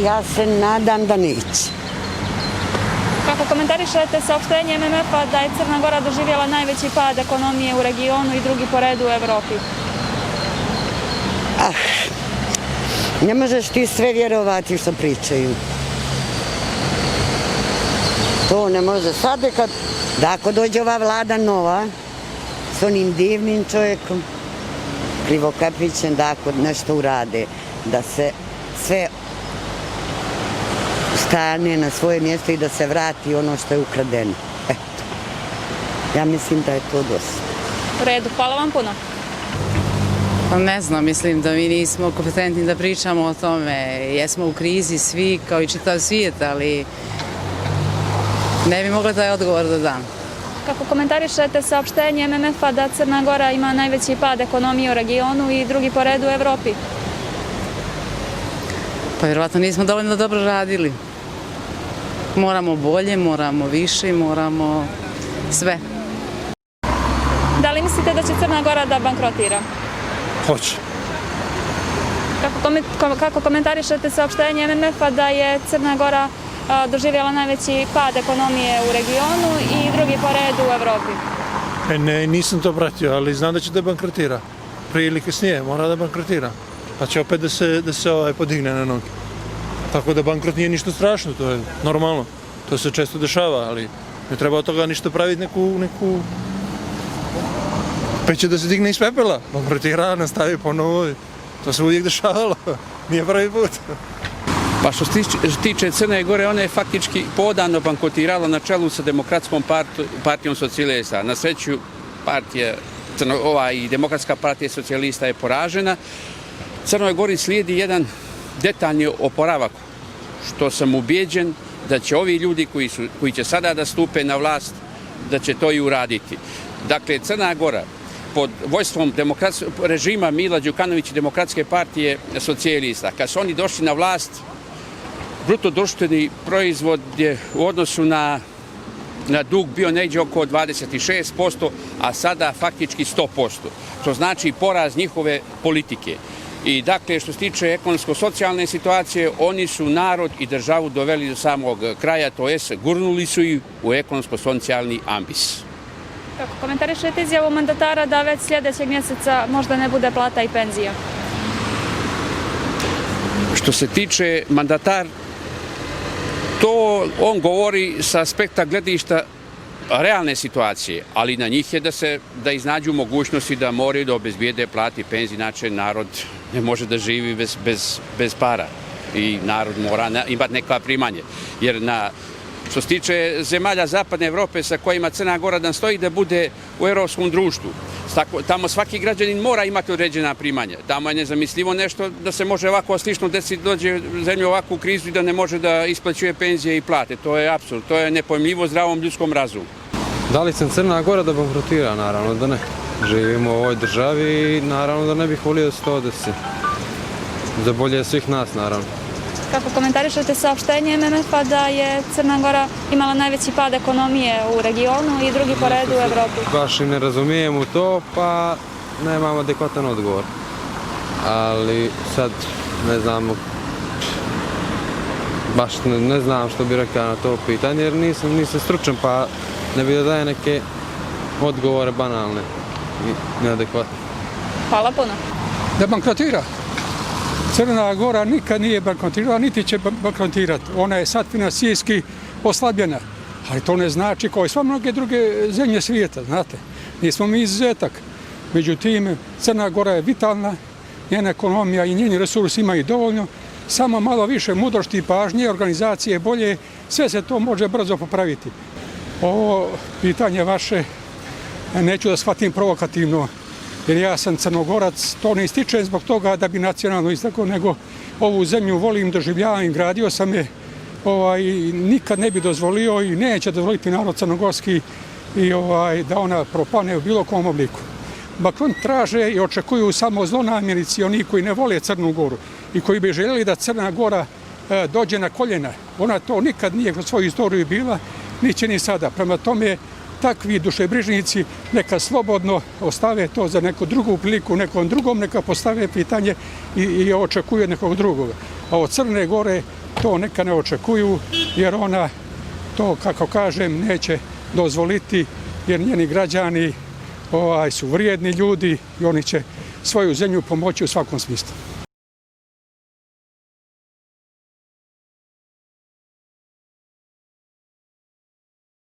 ja se nadam da neće. Kako komentarišete saopštenje MMF-a da je Crna Gora doživjela najveći pad ekonomije u regionu i drugi po redu u Evropi? Ne možeš ti sve vjerovati što pričaju. To ne može. Sad je da ako dođe ova vlada nova, s onim divnim čovjekom, Krivokapićem, da ako nešto urade, da se sve stane na svoje mjesto i da se vrati ono što je ukradeno. Eto. Ja mislim da je to dosta. U redu, hvala vam puno. Pa ne znam, mislim da mi nismo kompetentni da pričamo o tome. Jesmo u krizi svi, kao i čitav svijet, ali ne bi mogla taj odgovor da dam. Kako komentarišete saopštenje MMF-a da Crna Gora ima najveći pad ekonomije u regionu i drugi po redu u Evropi? Pa vjerovatno nismo dovoljno dobro radili. Moramo bolje, moramo više, moramo sve. Da li mislite da će Crna Gora da bankrotira? Hoće. Kako komentarišete saopštenje MMF-a da je Crna Gora doživjela najveći pad ekonomije u regionu i drugi po redu u Evropi? Ne, nisam to pratio, ali znam da će da bankrotira. Prije ili kasnije mora da bankrotira. Pa će opet da se podigne na noge. Tako da bankrot nije ništa strašno, to je normalno. To se često dešava, ali ne treba od toga ništa praviti neku... Pa će da se digne iz pepela, bankrotira, nastavi ponovo. To se uvijek dešavalo, nije prvi put. Pa što se tiče Crne Gore, ona je faktički podano bankrotirala na čelu sa Demokratskom partijom socijalista. Na sreću i Demokratska partija socijalista je poražena. Crnoj Gori slijedi jedan detaljni oporavak, što sam ubijeđen da će ovi ljudi koji će sada da stupe na vlast, da će to i uraditi. Dakle, Crna Gora pod vojstvom režima Mila Đukanovića i Demokratske partije socijalista, kad su oni došli na vlast, bruto društveni proizvod je u odnosu na dug bio negdje oko 26%, a sada faktički 100%. To znači poraz njihove politike. I dakle, što se tiče ekonomsko-socijalne situacije, oni su narod i državu doveli do samog kraja, to jest gurnuli su ih u ekonomsko-socijalni ambis. Kako komentarišete izjavu mandatara da već sljedećeg mjeseca možda ne bude plata i penzija? Što se tiče mandatar, to on govori sa aspekta gledišta realne situacije, ali na njih je da iznađu mogućnosti da moraju da obezbijede plati i penzije, inače narod ne može da živi bez para i narod mora imati neka primanje. Jer što se tiče zemalja Zapadne Evrope sa kojima Crna Gora nastoji da bude u europskom društvu, tamo svaki građanin mora imati određena primanja. Tamo je nezamislivo nešto da se može ovako slično desiti, dođe zemlju ovakvu krizu i da ne može da isplaćuje penzije i plate. To je apsurd, to je nepojmljivo zdravom ljudskom razumu. Da li sam Crna Gora da bankrotira? Naravno da ne. Živimo u ovoj državi i naravno da ne bih volio da se to desi. Za bolje svih nas, naravno. Kako komentarišete saopštenje MMF-a da je Crna Gora imala najveći pad ekonomije u regionu i drugi po redu u Evropi? Baš i ne razumijem u to, pa nemam adekvatan odgovor. Ali sad ne znam, baš ne znam što bih rekao na to pitanje, jer nisam stručan, pa ne bih da daje neke odgovore banalne i neadekvatne. Hvala puno. Da bankrotira. Crna Gora nikad nije bankrotirala, niti će bankrotirati. Ona je sad finansijski oslabljena, ali to ne znači kao i sva mnoge druge zemlje svijeta, znate. Nismo mi izuzetak. Međutim, Crna Gora je vitalna, njena ekonomija i njeni resursi imaju dovoljno, samo malo više mudrosti i pažnje, organizacije bolje, sve se to može brzo popraviti. Ovo pitanje vaše neću da shvatim provokativno, jer ja sam Crnogorac, to ne ističem zbog toga da bi nacionalno istakao, nego ovu zemlju volim, doživljavam i gradio sam je, nikad ne bi dozvolio i neće dozvoliti narod crnogorski da ona propane u bilo kom obliku. Bankrot traže i očekuju samo zlonamjernici, oni koji ne vole Crnu Goru i koji bi željeli da Crna Gora dođe na koljena. Ona to nikad nije kroz svoju istoriju bila, niće ni sada. Prema tome, takvi dušebrižnici neka slobodno ostave to za neku drugu priliku, nekom drugom neka postave pitanje i očekuje nekog drugog. A od Crne Gore to neka ne očekuju, jer ona to, kako kažem, neće dozvoliti, jer njeni građani su vrijedni ljudi i oni će svoju zemlju pomoći u svakom smislu.